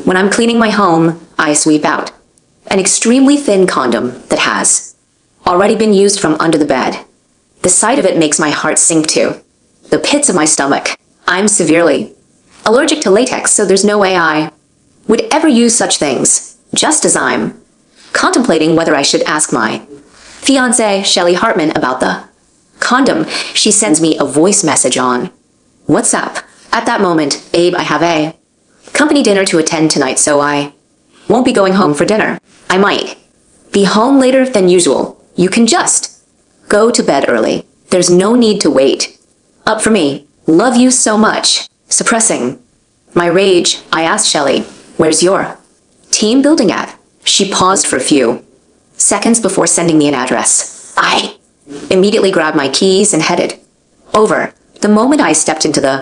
When I'm cleaning my home, I sweep out an extremely thin condom that has already been used from under the bed. The sight of it makes my heart sink to the pits of my stomach. I'm severely allergic to latex, so there's no way I would ever use such things, just as I'm contemplating whether I should ask my fiancée, Shelley Hartman, about the condom. She sends me a voice message on WhatsApp. At that moment, babe, I have a company dinner to attend tonight, so I won't be going home for dinner. I might be home later than usual. You can just go to bed early. There's no need to wait up for me. Love you so much. Suppressing my rage, I asked Shelley, where's your team building at? She paused for a few seconds before sending me an address. I immediately grabbed my keys and headed over. The moment I stepped into the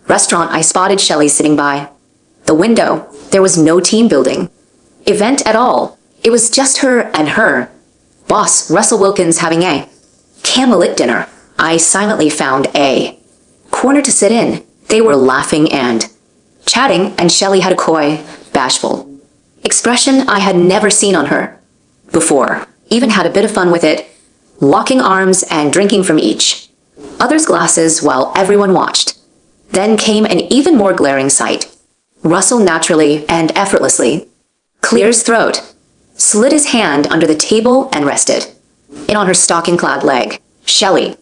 restaurant, I spotted Shelley sitting by the window. There was no team building event at all. It was just her and her boss, Russell Wilkins, having a candlelit dinner. I silently found a corner to sit in. They were laughing and chatting, and Shelley had a coy, bashful expression I had never seen on her before. Even had a bit of fun with it, locking arms and drinking from each other's glasses while everyone watched. Then came an even more glaring sight. Russell naturally and effortlessly cleared his throat, slid his hand under the table and rested it on her stocking-clad leg. Shelley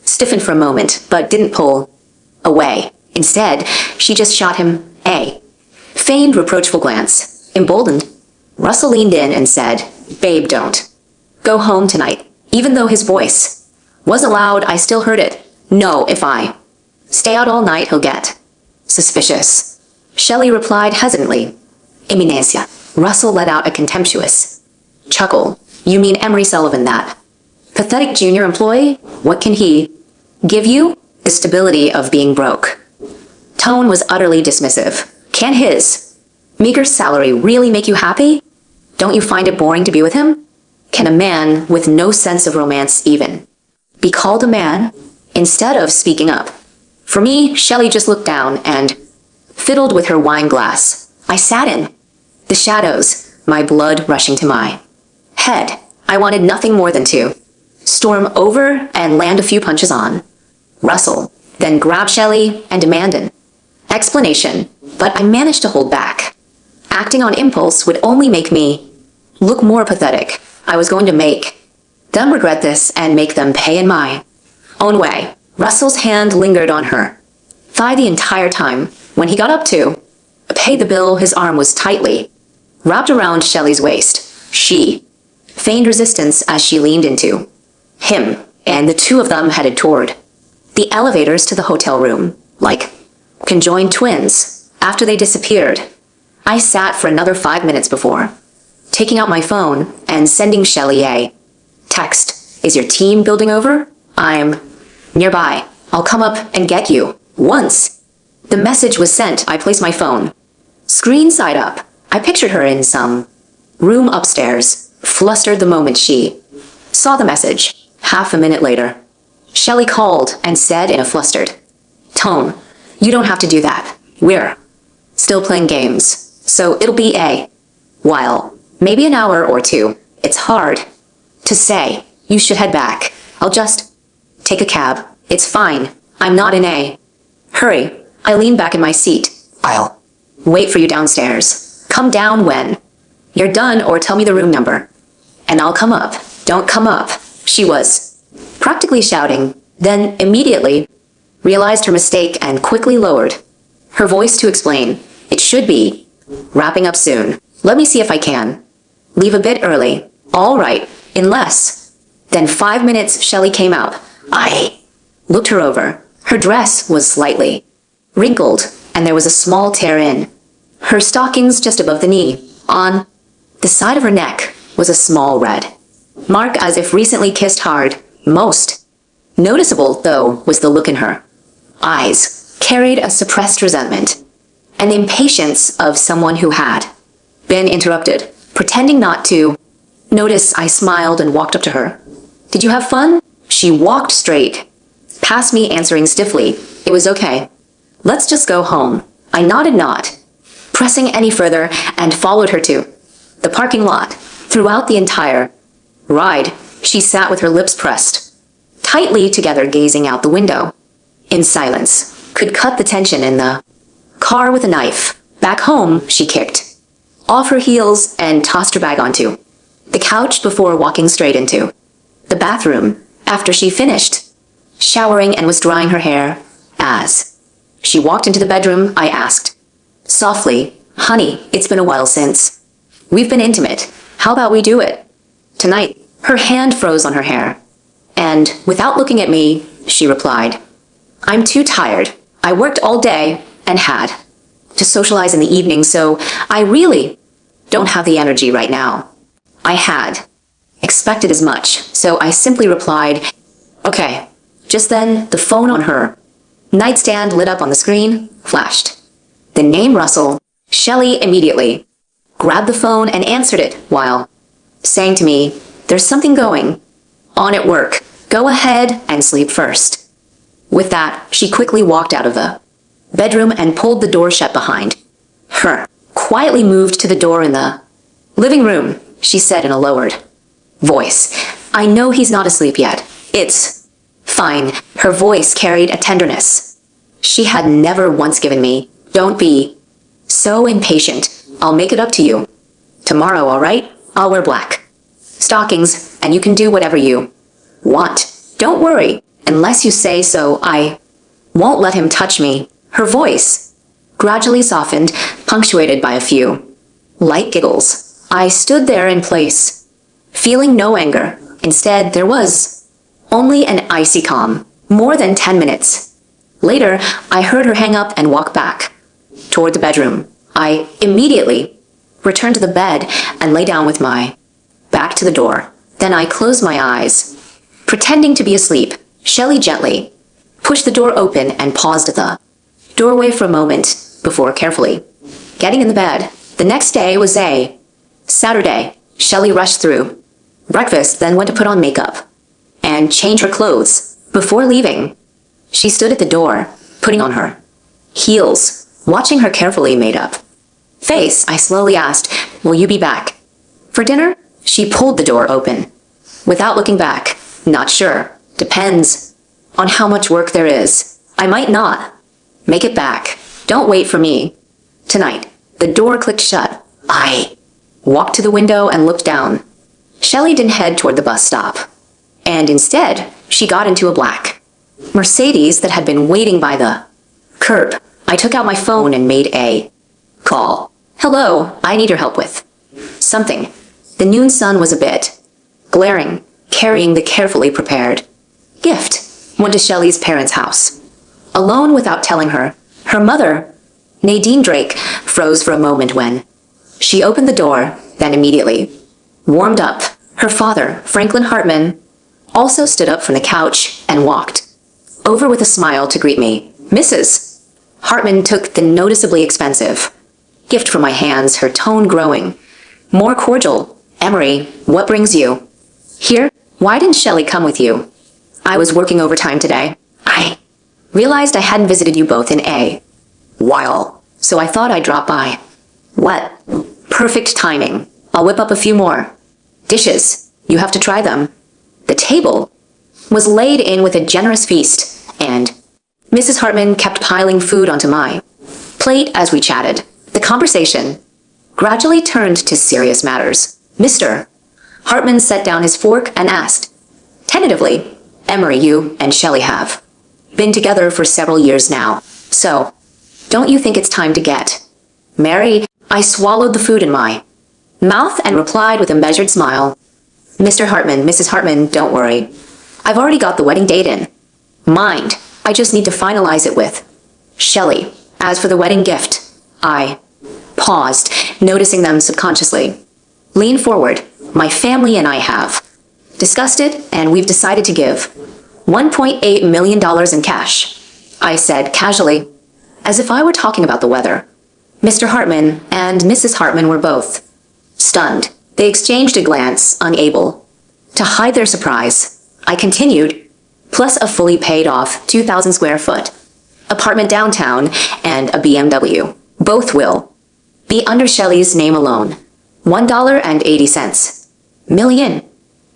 stiffened for a moment, but didn't pull away. Instead, she just shot him a feigned reproachful glance. Emboldened, Russell leaned in and said, babe, don't go home tonight. Even though his voice wasn't loud, I still heard it. No, if I stay out all night, he'll get suspicious. Shelley replied hesitantly, Eminencia. Russell let out a contemptuous chuckle. You mean Emery Sullivan, that pathetic junior employee? What can he give you? The stability of being broke. Tone was utterly dismissive. Can his meager salary really make you happy? Don't you find it boring to be with him? Can a man with no sense of romance even be called a man? Instead of speaking up, for me, Shelley just looked down and fiddled with her wine glass. I sat in the shadows, my blood rushing to my head. I wanted nothing more than to storm over and land a few punches on Russell, then grab Shelley and demand an explanation, but I managed to hold back. Acting on impulse would only make me look more pathetic. I was going to make them regret this and make them pay in my own way. Russell's hand lingered on her thigh the entire time. When he got up to pay the bill, his arm was tightly wrapped around Shelley's waist. She feigned resistance as she leaned into him, and the two of them headed toward the elevators to the hotel room, like conjoined twins. After they disappeared, I sat for another 5 minutes before taking out my phone and sending Shelley a text. Is your team building over? I'm nearby. I'll come up and get you. Once the message was sent, I placed my phone screen side up. I pictured her in some room upstairs, flustered the moment she saw the message. Half a minute later, Shelley called and said in a flustered tone, you don't have to do that. We're still playing games, so it'll be a while, maybe an hour or two. It's hard to say. You should head back. I'll just take a cab. It's fine. I'm not in a hurry. I leaned back in my seat. I'll wait for you downstairs. Come down when you're done, or tell me the room number, and I'll come up. Don't come up. She was practically shouting, then immediately realized her mistake and quickly lowered her voice to explain. It should be wrapping up soon. Let me see if I can leave a bit early. All right, in less than 5 minutes, Shelley came out. I looked her over. Her dress was slightly wrinkled, and there was a small tear in her stockings just above the knee. On the side of her neck was a small red mark, as if recently kissed hard. Most noticeable, though, was the look in her eyes. Carried a suppressed resentment and the impatience of someone who had been interrupted. Pretending not to notice, I smiled and walked up to her. Did you have fun? She walked straight past me, answering stiffly, it was okay. Let's just go home. I nodded not pressing any further, and followed her to the parking lot. Throughout the entire ride, she sat with her lips pressed tightly together, gazing out the window. In silence, could cut the tension in the car with a knife. Back home, she kicked off her heels and tossed her bag onto the couch before walking straight into the bathroom after she finished showering and was drying her hair. As she walked into the bedroom, I asked softly, "Honey, it's been a while since we've been intimate. How about we do it tonight?" Her hand froze on her hair, and without looking at me, she replied, "I'm too tired. I worked all day and had to socialize in the evening, so I really don't have the energy right now." I had expected as much, so I simply replied, "Okay." Just then, the phone on her nightstand lit up. On the screen flashed the name Russell. Shelley immediately grabbed the phone and answered it while saying to me, "There's something going on at work. Go ahead and sleep first." With that, she quickly walked out of the bedroom and pulled the door shut behind her. Quietly moved to the door in the living room, she said in a lowered voice, "I know he's not asleep yet. It's fine." Her voice carried a tenderness she had never once given me. "Don't be so impatient. I'll make it up to you tomorrow, all right? I'll wear black stockings, and you can do whatever you want. Don't worry, unless you say so. I won't let him touch me." Her voice gradually softened, punctuated by a few light giggles. I stood there in place, feeling no anger. Instead, there was only an icy calm. More than 10 minutes later, I heard her hang up and walk back toward the bedroom. I immediately returned to the bed and lay down with my back to the door. Then I closed my eyes, pretending to be asleep. Shelley gently pushed the door open and paused at the doorway for a moment before carefully getting in the bed. The next day was a Saturday. Shelley rushed through breakfast, then went to put on makeup and change her clothes. Before leaving, she stood at the door, putting on her heels. Watching her carefully made up face, I slowly asked, "Will you be back for dinner?" She pulled the door open without looking back. "Not sure. Depends on how much work there is. I might not make it back. Don't wait for me tonight." The door clicked shut. I walked to the window and looked down. Shelley didn't head toward the bus stop, and instead, she got into a black Mercedes that had been waiting by the curb. I took out my phone and made a call. "Hello, I need your help with something." The noon sun was a bit glaring, carrying the carefully prepared gift. Went to Shelley's parents' house. Alone without telling her, her mother, Nadine Drake, froze for a moment when she opened the door, then immediately warmed up. Her father, Franklin Hartman, also stood up from the couch and walked over with a smile to greet me. Mrs. Hartman took the noticeably expensive gift from my hands, her tone growing more cordial. "Emery, what brings you here? Why didn't Shelley come with you?" "I was working overtime today. I realized I hadn't visited you both in a while, so I thought I'd drop by." "What perfect timing. I'll whip up a few more dishes. You have to try them." The table was laid in with a generous feast, and Mrs. Hartman kept piling food onto my plate as we chatted. The conversation gradually turned to serious matters. Mr. Hartman set down his fork and asked, tentatively, "Emery, you and Shelley have been together for several years now, so don't you think it's time to get married?" I swallowed the food in my mouth and replied with a measured smile, "Mr. Hartman, Mrs. Hartman, don't worry. I've already got the wedding date in mind. I just need to finalize it with Shelley. As for the wedding gift," I paused, noticing them subconsciously lean forward. "My family and I have discussed it, and we've decided to give $1.8 million in cash," I said casually, as if I were talking about the weather. Mr. Hartman and Mrs. Hartman were both stunned. They exchanged a glance, unable to hide their surprise. I continued, "Plus a fully paid off 2,000 square foot apartment downtown and a BMW. Both will be under Shelley's name alone. $1.80 million.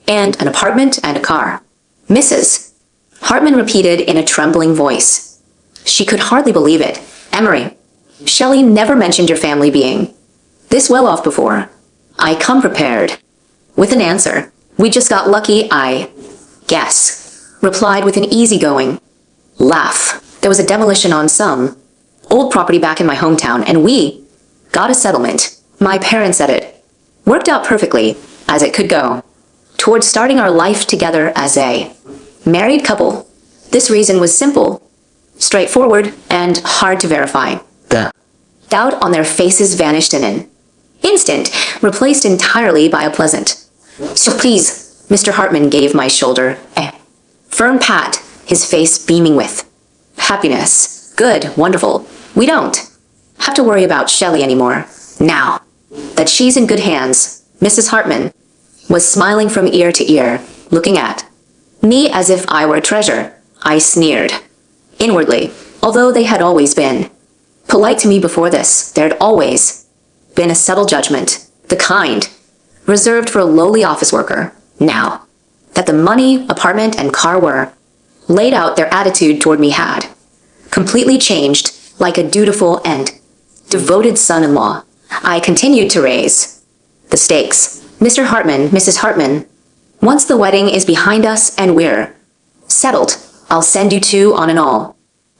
And an apartment and a car. Mrs. Hartman repeated in a trembling voice. She could hardly believe it. Emery, Shelley never mentioned your family being this well off before. I come prepared with an answer. We just got lucky, I guess, replied with an easygoing laugh. There was a demolition on some old property back in my hometown, and we got a settlement. My parents said it worked out perfectly, as it could go, towards starting our life together as a married couple. This reason was simple, straightforward, and hard to verify. The doubt on their faces vanished in an instant, replaced entirely by a pleasant surprise. Mr. Hartman gave my shoulder a firm pat, his face beaming with happiness. Good, wonderful. We don't have to worry about Shelley anymore. Now that she's in good hands. Mrs. Hartman was smiling from ear to ear, looking at me as if I were a treasure. I sneered inwardly. Although they had always been polite to me before this, there had always been a subtle judgment, the kind reserved for a lowly office worker. Now that the money, apartment, and car were laid out, their attitude toward me had completely changed. Like a dutiful and devoted son-in-law, I continued to raise the stakes. Mr. Hartman, Mrs. Hartman, once the wedding is behind us and we're settled, I'll send you two on an all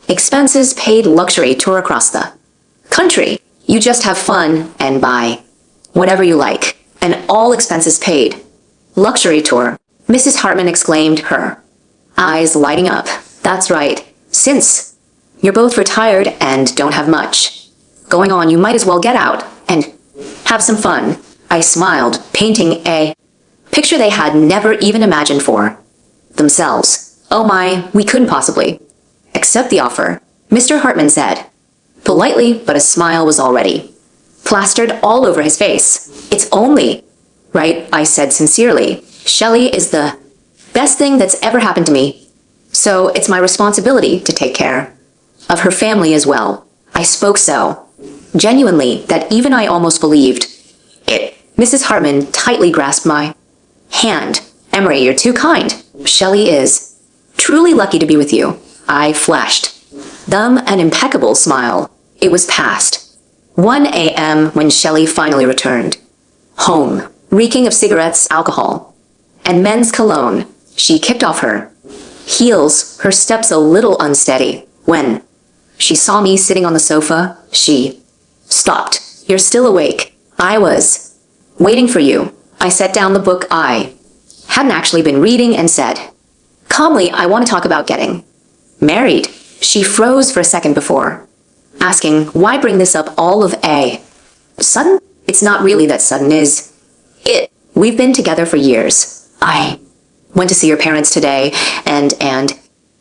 expenses-paid luxury tour across the country. You just have fun and buy whatever you like. An all-expenses-paid luxury tour, Mrs. Hartman exclaimed, her eyes lighting up. That's right. Since you're both retired and don't have much going on, you might as well get out and have some fun. I smiled, painting a picture they had never even imagined for themselves. Oh my, we couldn't possibly accept the offer, Mr. Hartman said politely, but a smile was already plastered all over his face. It's only right, I said sincerely. Shelley is the best thing that's ever happened to me, so it's my responsibility to take care of her family as well. I spoke so genuinely that even I almost believed it. Mrs. Hartman tightly grasped my hand. Emery, you're too kind. Shelley is truly lucky to be with you. I flashed them an impeccable smile. It was past 1 a.m. when Shelley finally returned home, reeking of cigarettes, alcohol, and men's cologne. She kicked off her heels, her steps a little unsteady. When she saw me sitting on the sofa, she stopped. You're still awake. I was waiting for you. I set down the book I hadn't actually been reading and said calmly, I want to talk about getting married. She froze for a second before asking, why bring this up all of a sudden? It's not really that sudden, is it? We've been together for years. I went to see your parents today and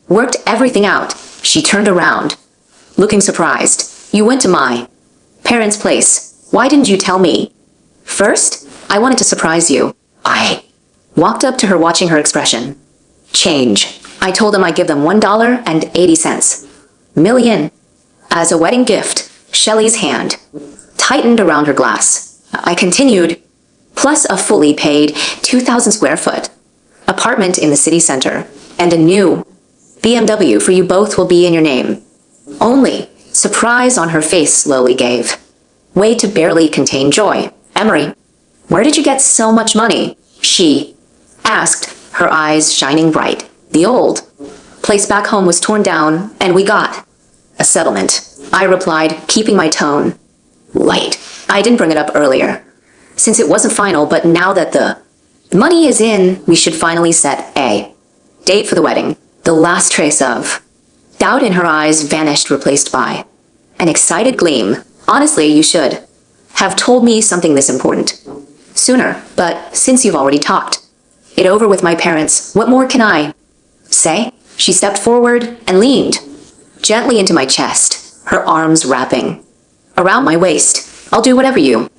worked everything out. She turned around, looking surprised. You went to my parents' place. Why didn't you tell me first? I wanted to surprise you. I walked up to her, watching her expression change. I told them I'd give them $1.80 million as a wedding gift. Shelley's hand tightened around her glass. I continued, plus a fully paid 2,000 square foot apartment in the city center and a new BMW for you both will be in your name. Only surprise on her face slowly gave way to barely contain joy. Emery, where did you get so much money? She asked, her eyes shining bright. The old place back home was torn down and we got a settlement. I replied, keeping my tone light. I didn't bring it up earlier, since it wasn't final, but now that the money is in, we should finally set a date for the wedding. The last trace of doubt in her eyes vanished, replaced by an excited gleam. Honestly, you should have told me something this important sooner, but since you've already talked it over with my parents, what more can I say? She stepped forward and leaned gently into my chest, her arms wrapping around my waist. I'll do whatever you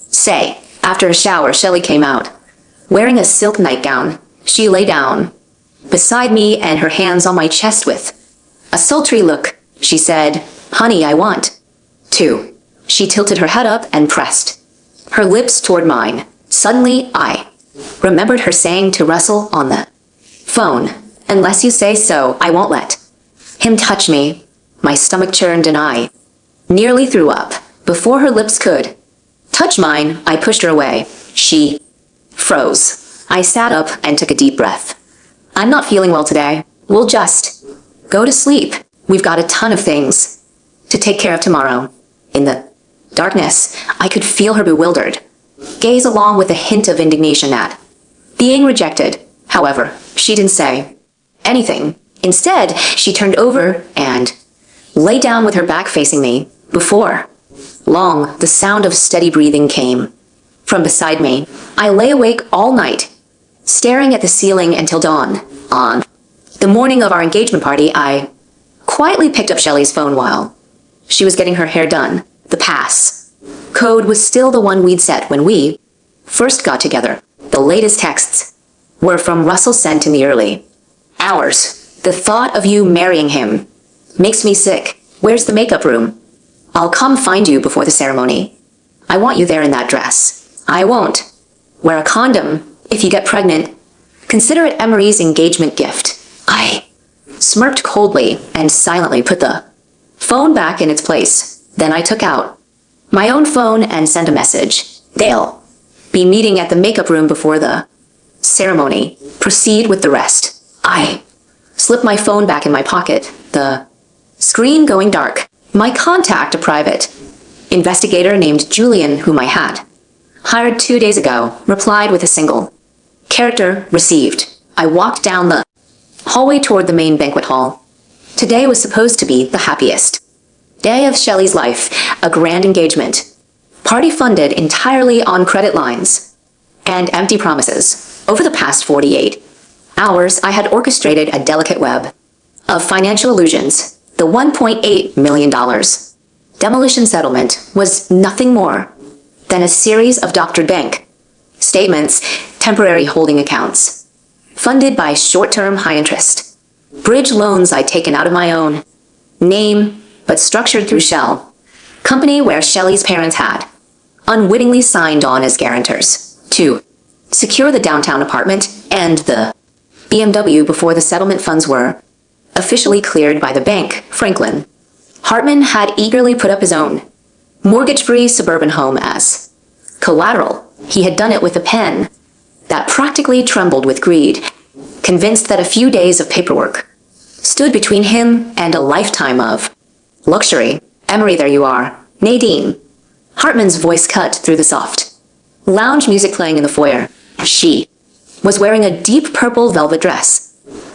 say. After a shower, Shelley came out, wearing a silk nightgown. She lay down beside me and her hands on my chest with a sultry look. She said, honey, I want to She tilted her head up and pressed her lips toward mine. Suddenly, I remembered her saying to Russell on the phone, "Unless you say so, I won't let him touch me." My stomach churned and I nearly threw up. Before her lips could touch mine, I pushed her away. She froze. I sat up and took a deep breath. "I'm not feeling well today. We'll just go to sleep. We've got a ton of things to take care of tomorrow." In the darkness, I could feel her bewildered gaze along with a hint of indignation at being rejected. However, she didn't say anything. Instead, she turned over and lay down with her back facing me. Before long, the sound of steady breathing came from beside me. I lay awake all night, staring at the ceiling until dawn. On the morning of our engagement party, I quietly picked up Shelley's phone while she was getting her hair done. The pass code was still the one we'd set when we first got together. The latest texts were from Russell sent in the early hours. "The thought of you marrying him makes me sick. Where's the makeup room? I'll come find you before the ceremony. I want you there in that dress. I won't wear a condom if you get pregnant. Consider it Emery's engagement gift." I smirked coldly and silently put the phone back in its place. Then I took out my own phone and sent a message. "They'll be meeting at the makeup room before the ceremony. Proceed with the rest." I slipped my phone back in my pocket, the screen going dark. My contact, a private investigator named Julian, whom I had hired 2 days ago, replied with a single character, "Received." I walked down the hallway toward the main banquet hall. Today was supposed to be the happiest day of Shelley's life, a grand engagement party funded entirely on credit lines and empty promises. Over the past 48 hours, I had orchestrated a delicate web of financial illusions. The $1.8 million demolition settlement was nothing more than a series of doctored bank statements, temporary holding accounts, funded by short-term high-interest bridge loans I'd taken out of my own name, but structured through Shell, company where Shelley's parents had unwittingly signed on as guarantors to secure the downtown apartment and the BMW before the settlement funds were officially cleared by the bank. Franklin Hartman had eagerly put up his own mortgage-free suburban home as collateral. He had done it with a pen that practically trembled with greed, convinced that a few days of paperwork stood between him and a lifetime of luxury. "Emery, there you are." Nadine Hartman's voice cut through the soft lounge music playing in the foyer. She was wearing a deep purple velvet dress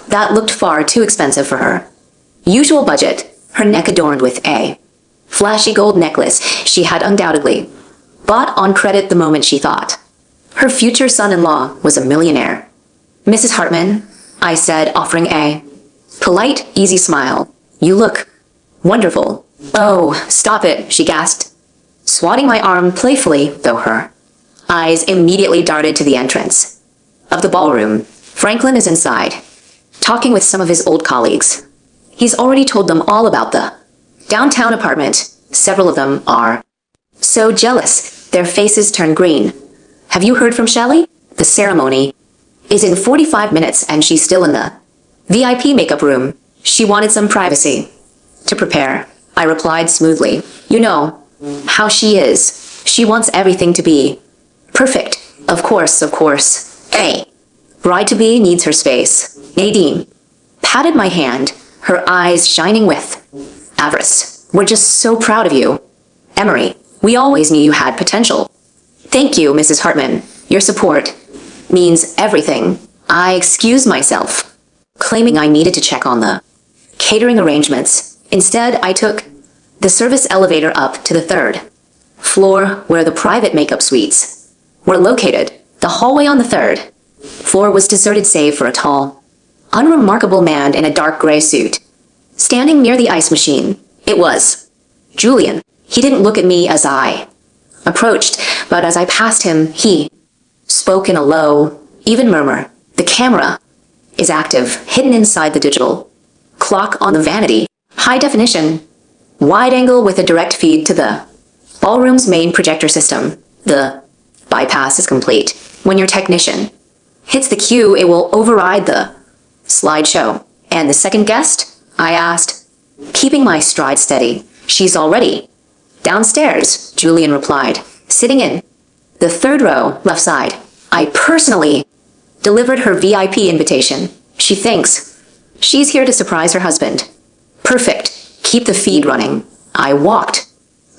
that looked far too expensive for her usual budget, her neck adorned with a flashy gold necklace she had undoubtedly bought on credit the moment she thought her future son-in-law was a millionaire. "Mrs. Hartman," I said, offering a polite, easy smile. "You look wonderful." "Oh, stop it," she gasped, swatting my arm playfully, though her eyes immediately darted to the entrance of the ballroom. "Franklin is inside, talking with some of his old colleagues. He's already told them all about the downtown apartment. Several of them are so jealous, their faces turn green. Have you heard from Shelley? The ceremony is in 45 minutes and she's still in the VIP makeup room. She wanted some privacy to prepare." I replied smoothly. "You know how she is. She wants everything to be perfect." Of course. A bride-to-be needs her space." Nadine patted my hand, her eyes shining with avarice. "We're just so proud of you, Emery. We always knew you had potential." "Thank you, Mrs. Hartman. Your support means everything." I excused myself, claiming I needed to check on the catering arrangements. Instead, I took the service elevator up to the 3rd floor where the private makeup suites were located. The hallway on the 3rd floor was deserted save for a tall, unremarkable man in a dark gray suit, standing near the ice machine. It was Julian. He didn't look at me as I approached, but as I passed him, he spoke in a low, even murmur. "The camera is active, hidden inside the digital clock on the vanity. High definition, wide angle with a direct feed to the Ballroom's main projector system. The bypass is complete. When your technician hits the cue, it will override the slideshow. And the second guest? I asked, keeping my stride steady. She's already downstairs, Julian replied, sitting in the third row, left side. I personally delivered her VIP invitation. She thinks she's here to surprise her husband. Perfect. Keep the feed running. I walked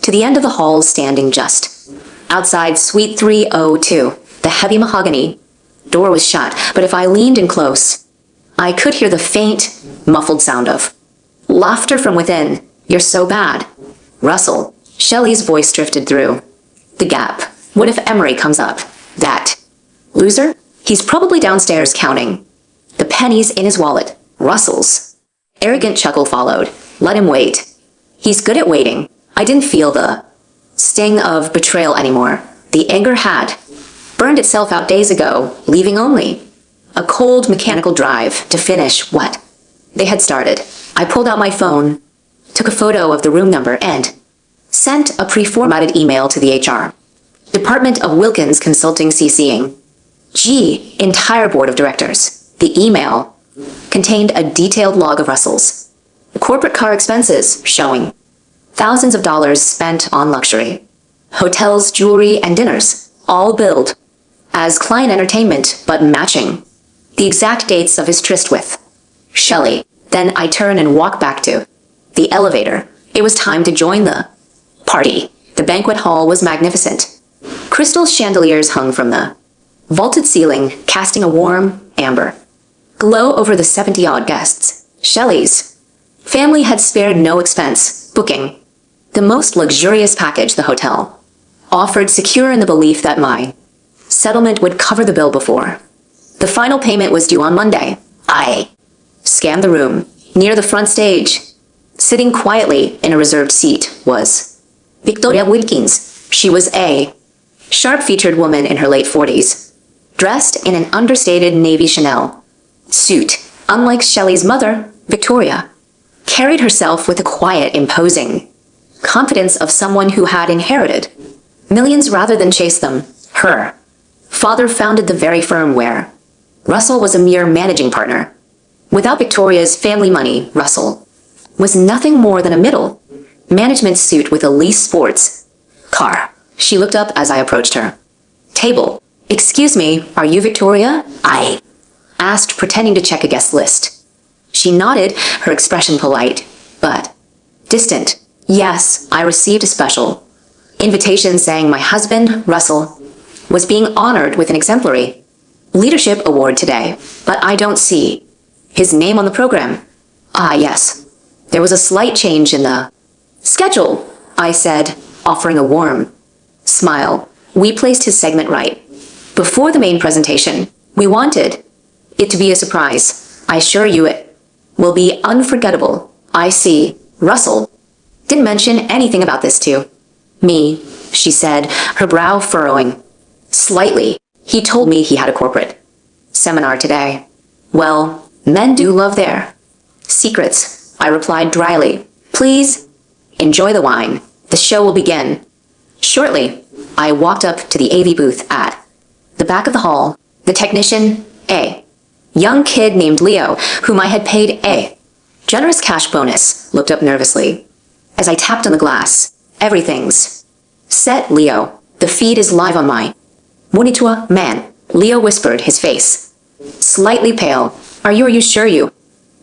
to the end of the hall, standing just outside Suite 302. The heavy mahogany door was shut, but if I leaned in close, I could hear the faint, muffled sound of laughter from within. You're so bad. Russell. Shelley's voice drifted through the gap. What if Emery comes up? That loser? He's probably downstairs counting the pennies in his wallet. Russell's arrogant chuckle followed. Let him wait. He's good at waiting. I didn't feel the sting of betrayal anymore. The anger had burned itself out days ago, leaving only a cold mechanical drive to finish what they had started. I pulled out my phone, took a photo of the room number, and sent a pre-formatted email to the HR Department of Wilkins Consulting CCing entire board of directors. The email contained a detailed log of Russell's corporate car expenses, showing thousands of dollars spent on luxury hotels, jewelry, and dinners, all billed as client entertainment, but matching the exact dates of his tryst with Shelley. Then I turn and walk back to the elevator. It was time to join the party. The banquet hall was magnificent. Crystal chandeliers hung from the vaulted ceiling, casting a warm, amber glow over the 70-odd guests. Shelley's family had spared no expense, booking the most luxurious package the hotel offered, secure in the belief that my settlement would cover the bill before the final payment was due on Monday. I scanned the room. Near the front stage, sitting quietly in a reserved seat, was Victoria Wilkins. She was a sharp-featured woman in her late 40s, dressed in an understated navy Chanel suit. Unlike Shelley's mother, Victoria carried herself with the quiet, imposing confidence of someone who had inherited millions rather than chased them. Her father founded the very firm where Russell was a mere managing partner. Without Victoria's family money, Russell was nothing more than a middle management suit with a leased sports car. She looked up as I approached her table. Excuse me, are you Victoria? I asked, pretending to check a guest list. She nodded, her expression polite, but distant. Yes, I received a special invitation saying my husband, Russell, was being honored with an exemplary leadership award today, but I don't see his name on the program. Ah, yes. There was a slight change in the schedule, I said, offering a warm smile. We placed his segment right before the main presentation. We wanted it to be a surprise. I assure you it will be unforgettable. I see. Russell didn't mention anything about this to me, she said, her brow furrowing slightly. He told me he had a corporate seminar today. Well, men do love their secrets, I replied dryly. Please enjoy the wine. The show will begin shortly. I walked up to the AV booth at the back of the hall. The technician, a young kid named Leo, whom I had paid a generous cash bonus, looked up nervously as I tapped on the glass. Everything's set, Leo. The feed is live on my monitor, man. Leo whispered, his face slightly pale. Are you sure you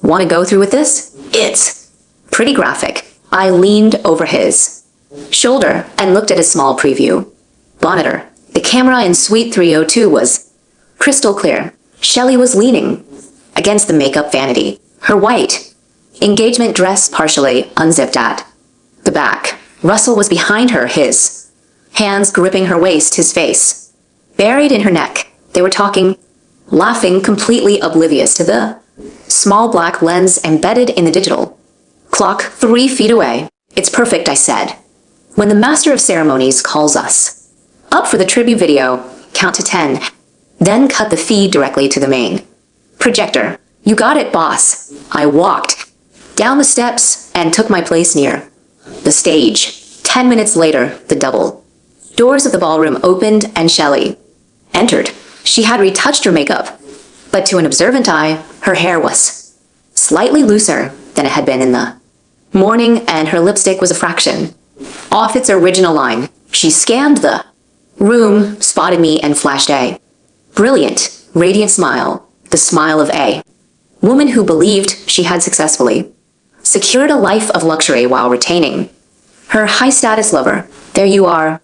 want to go through with this? It's pretty graphic. I leaned over his shoulder and looked at a small preview monitor. The camera in Suite 302 was crystal clear. Shelley was leaning against the makeup vanity, her white engagement dress partially unzipped at the back. Russell was behind her, his hands gripping her waist, his face buried in her neck. They were talking, laughing, completely oblivious to the small black lens embedded in the digital clock 3 feet away. It's perfect, I said. When the master of ceremonies calls us up for the tribute video, count to 10, then cut the feed directly to the main projector. You got it, boss. I walked down the steps and took my place near the stage. 10 minutes later, the double doors of the ballroom opened and Shelley entered. She had retouched her makeup, but to an observant eye, her hair was slightly looser than it had been in the morning, and her lipstick was a fraction off its original line. She scanned the room, spotted me, and flashed a brilliant, radiant smile, the smile of a woman who believed she had successfully secured a life of luxury while retaining her high-status lover. "There you are,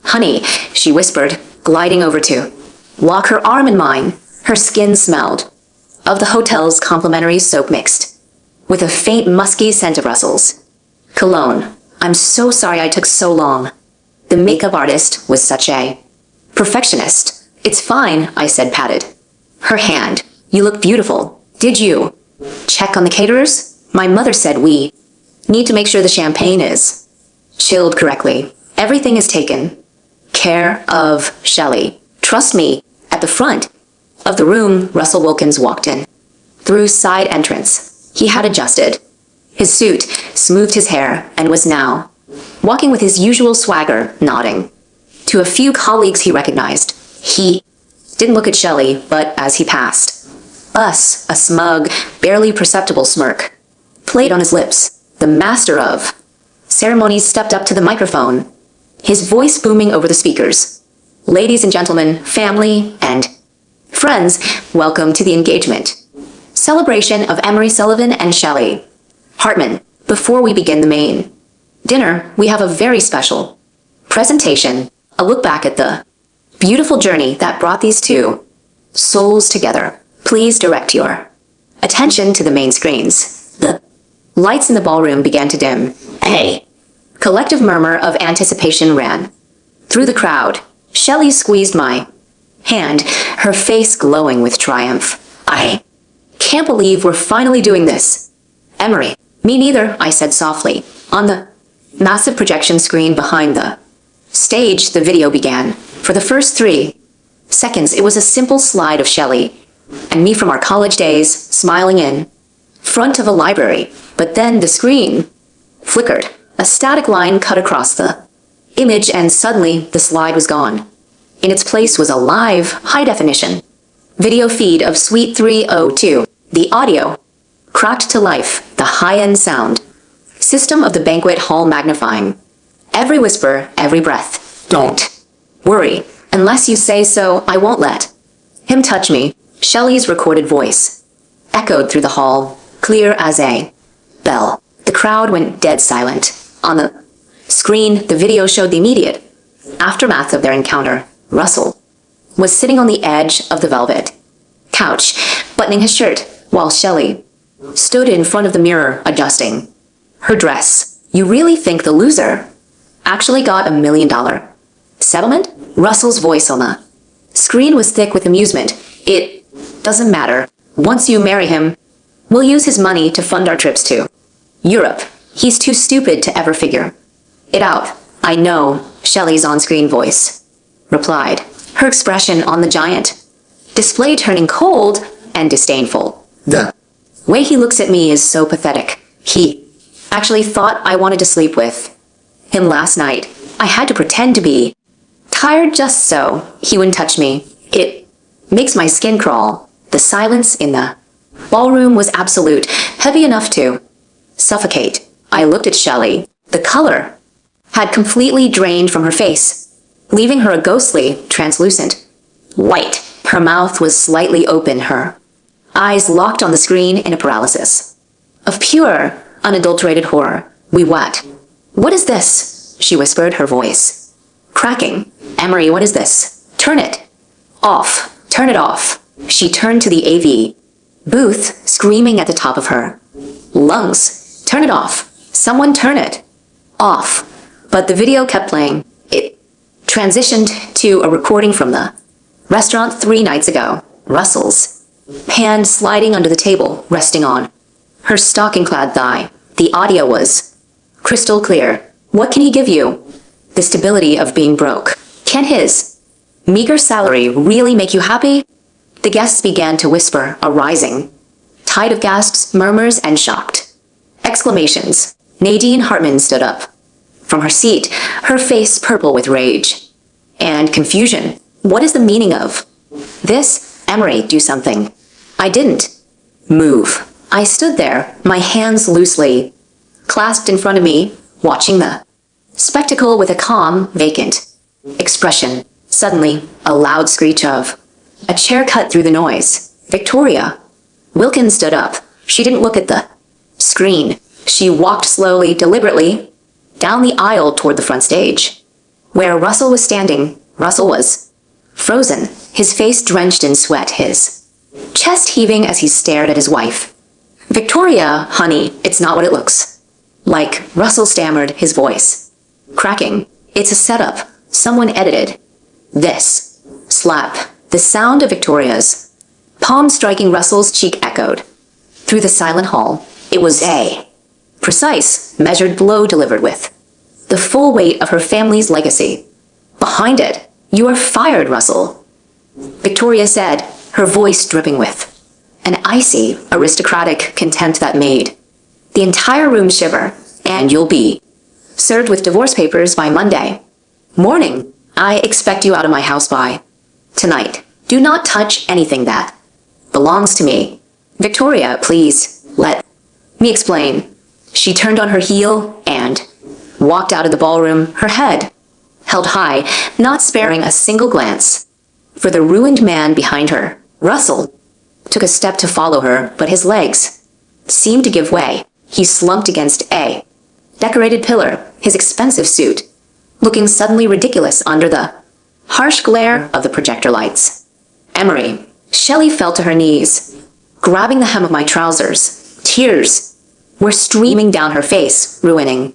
honey," she whispered, gliding over to lock her arm in mine. Her skin smelled of the hotel's complimentary soap mixed with a faint musky scent of Russell's cologne. "I'm so sorry I took so long. The makeup artist was such a perfectionist." "It's fine," I said, patted her hand. "You look beautiful. Did you check on the caterers?" "My mother said we need to make sure the champagne is chilled correctly. Everything is taken care of, Shelley. Trust me." At the front of the room, Russell Wilkins walked in through side entrance. He had adjusted his suit, smoothed his hair, and was now walking with his usual swagger, nodding to a few colleagues he recognized. He didn't look at Shelley, but as he passed us, a smug, barely perceptible smirk played on his lips. The master of ceremonies stepped up to the microphone, his voice booming over the speakers. "Ladies and gentlemen, family and friends, welcome to the engagement celebration of Emery Sullivan and Shelley Hartman. Before we begin the main dinner, we have a very special presentation, a look back at the beautiful journey that brought these two souls together. Please direct your attention to the main screens." The lights in the ballroom began to dim. A collective murmur of anticipation ran through the crowd. Shelley squeezed my hand, her face glowing with triumph. "I can't believe we're finally doing this." "Emery." "Me neither," I said softly. On the massive projection screen behind the stage, the video began. For the first 3 seconds, it was a simple slide of Shelley and me from our college days, smiling in front of a library. But then the screen flickered. A static line cut across the image, and suddenly the slide was gone. In its place was a live, high-definition video feed of Suite 302. The audio cracked to life, the high-end sound system of the banquet hall magnifying every whisper, every breath. "Don't worry. Unless you say so, I won't let him touch me." Shelley's recorded voice echoed through the hall, clear as a bell. The crowd went dead silent. On the screen, the video showed the immediate aftermath of their encounter. Russell was sitting on the edge of the velvet couch, buttoning his shirt, while Shelley stood in front of the mirror, adjusting her dress. "You really think the loser actually got $1 million settlement?" Russell's voice on the screen was thick with amusement. "It doesn't matter. Once you marry him, we'll use his money to fund our trips to Europe. He's too stupid to ever figure it out." "I know," Shelley's on-screen voice replied, her expression on the giant display turning cold and disdainful. "The way he looks at me is so pathetic. He actually thought I wanted to sleep with him last night. I had to pretend to be tired just so he wouldn't touch me. It makes my skin crawl." The silence in the ballroom was absolute, heavy enough to suffocate. I looked at Shelley. The color had completely drained from her face, leaving her a ghostly, translucent white. Her mouth was slightly open, her eyes locked on the screen in a paralysis of pure, unadulterated horror. "We what? What is this?" she whispered, her voice cracking. "Emery, what is this? Turn it off. Turn it off." She turned to the AV booth, screaming at the top of her lungs. "Turn it off. Someone turn it off." But the video kept playing. It transitioned to a recording from the restaurant 3 nights ago. Russell's hand sliding under the table, resting on her stocking-clad thigh. The audio was crystal clear. What can he give you? The stability of being broke. Can his meager salary really make you happy? The guests began to whisper, a rising tide of gasps, murmurs, and shocked exclamations. Nadine Hartman stood up from her seat, her face purple with rage and confusion. What is the meaning of this? Emery, do something. I didn't move. I stood there, my hands loosely clasped in front of me, watching the spectacle with a calm, vacant expression. Suddenly, a loud screech of a chair cut through the noise. Victoria. Wilkins stood up. She didn't look at the screen. She walked slowly, deliberately, down the aisle toward the front stage. Where Russell was standing, Russell was frozen, his face drenched in sweat, his chest heaving as he stared at his wife. Victoria, honey, it's not what it looks like, Russell stammered, his voice cracking. It's a setup. Someone edited this. Slap. The sound of Victoria's palm striking Russell's cheek echoed through the silent hall. It was a precise, measured blow delivered with the full weight of her family's legacy behind it. You are fired, Russell, Victoria said, her voice dripping with an icy, aristocratic contempt that made the entire room shiver. And you'll be served with divorce papers by Monday morning. I expect you out of my house by tonight. Do not touch anything that belongs to me. Victoria, please, let me explain. She turned on her heel and walked out of the ballroom, her head held high, not sparing a single glance for the ruined man behind her. Russell took a step to follow her, but his legs seemed to give way. He slumped against a decorated pillar, his expensive suit looking suddenly ridiculous under the harsh glare of the projector lights. Emery. Shelley fell to her knees, grabbing the hem of my trousers. Tears were streaming down her face, ruining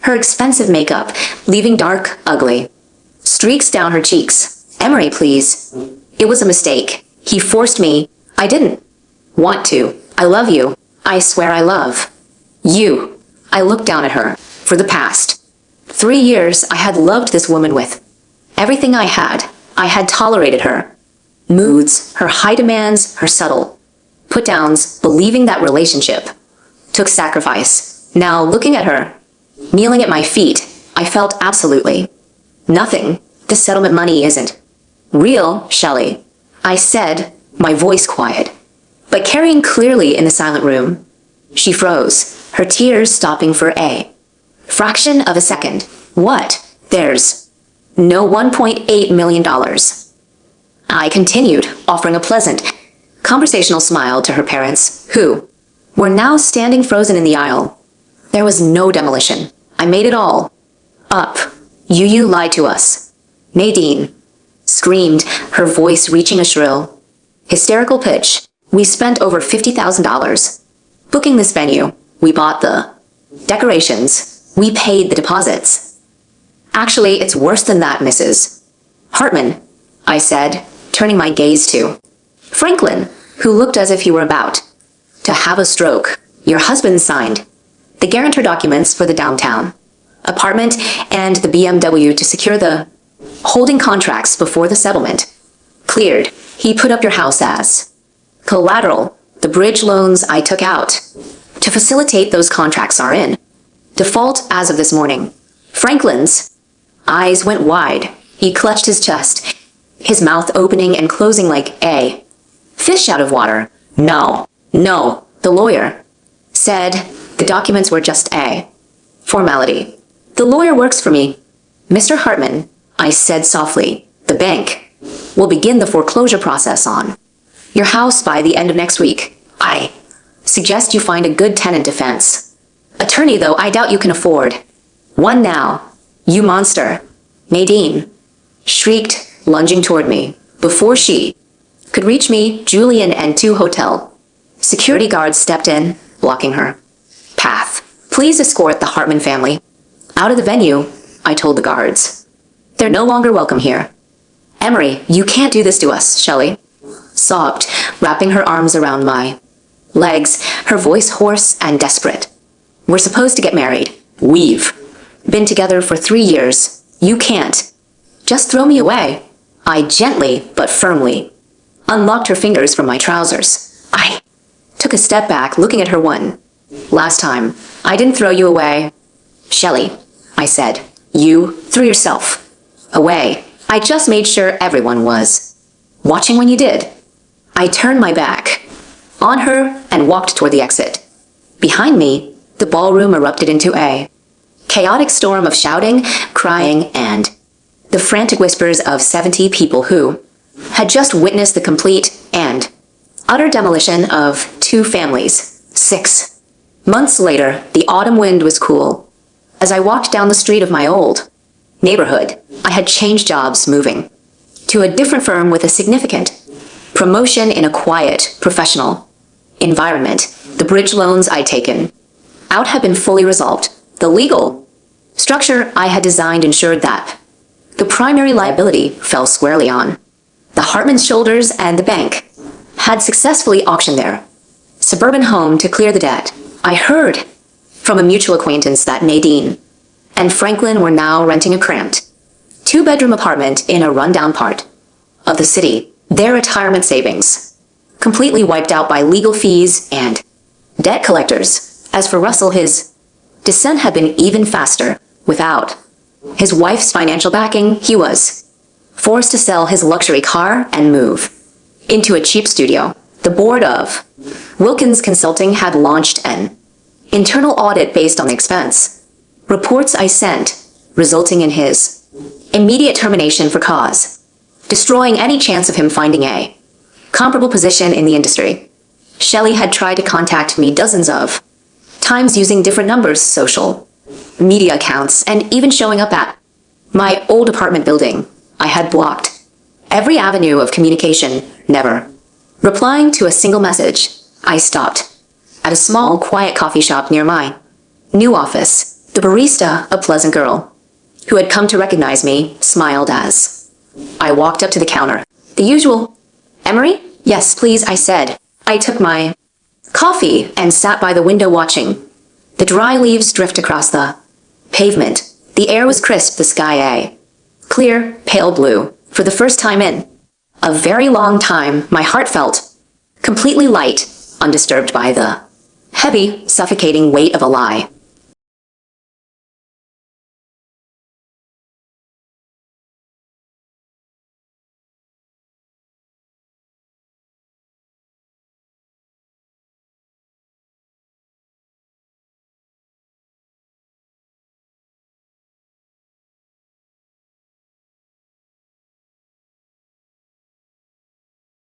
her expensive makeup, leaving dark, ugly streaks down her cheeks. Emery, please. It was a mistake. He forced me. I didn't want to. I love you. I swear I love you. I looked down at her. For the past 3 years, I had loved this woman with everything I had. I had tolerated her moods, her high demands, her subtle put-downs, believing that relationship took sacrifice. Now, looking at her, kneeling at my feet, I felt absolutely nothing. The settlement money isn't real, Shelley, I said, my voice quiet, but carrying clearly in the silent room. She froze, her tears stopping for a fraction of a second. What? There's no $1.8 million. I continued, offering a pleasant, conversational smile to her parents, who were now standing frozen in the aisle. There was no demolition. I made it all up. You lied to us. Nadine screamed, her voice reaching a shrill, hysterical pitch. We spent over $50,000 booking this venue. We bought the decorations. We paid the deposits. Actually, it's worse than that, Mrs. Hartman, I said, turning my gaze to Franklin, who looked as if he were about to have a stroke. Your husband signed the guarantor documents for the downtown apartment and the BMW to secure the holding contracts before the settlement cleared. He put up your house as collateral. The bridge loans I took out to facilitate those contracts are in default as of this morning. Franklin's eyes went wide. He clutched his chest, his mouth opening and closing like a fish out of water. No, the lawyer said the documents were just a formality. The lawyer works for me. Mr. Hartman, I said softly, the bank will begin the foreclosure process on your house by the end of next week. I suggest you find a good tenant defense attorney, though I doubt you can afford one now. You monster, Nadine shrieked, lunging toward me. Before she could reach me, Julian and 2 hotel security guards stepped in, blocking her path. Please escort the Hartman family out of the venue, I told the guards. They're no longer welcome here. Emery, you can't do this to us, Shelley sobbed, wrapping her arms around my legs, her voice hoarse and desperate. We're supposed to get married. We've been together for 3 years. You can't just throw me away. I gently but firmly unlocked her fingers from my trousers. I took a step back, looking at her one last time. I didn't throw you away, Shelley. I said. You threw yourself away. I just made sure everyone was watching when you did. I turned my back on her and walked toward the exit. Behind me, the ballroom erupted into a chaotic storm of shouting, crying, and the frantic whispers of 70 people who had just witnessed the complete and utter demolition of 2 families. 6 months later, the autumn wind was cool. As I walked down the street of my old neighborhood, I had changed jobs, moving to a different firm with a significant promotion in a quiet, professional environment. The bridge loans I'd taken out had been fully resolved. The legal structure I had designed ensured that the primary liability fell squarely on the Hartman's shoulders, and the bank had successfully auctioned their suburban home to clear the debt. I heard from a mutual acquaintance that Nadine and Franklin were now renting a cramped 2-bedroom apartment in a rundown part of the city, their retirement savings completely wiped out by legal fees and debt collectors. As for Russell, his descent had been even faster. Without his wife's financial backing, he was forced to sell his luxury car and move into a cheap studio. The board of Wilkins Consulting had launched an internal audit based on the expense reports I sent, resulting in his immediate termination for cause, destroying any chance of him finding a comparable position in the industry. Shelley had tried to contact me dozens of times using different numbers, social media accounts, and even showing up at my old apartment building. I had blocked every avenue of communication, never replying to a single message. I stopped at a small, quiet coffee shop near my new office. The barista, a pleasant girl who had come to recognize me, smiled as I walked up to the counter. The usual, "Emery?" "Yes, please," I said. I took my coffee and sat by the window watching the dry leaves drift across the pavement. The air was crisp, the sky a clear, pale blue. For the first time in a very long time, my heart felt completely light, undisturbed by the heavy, suffocating weight of a lie.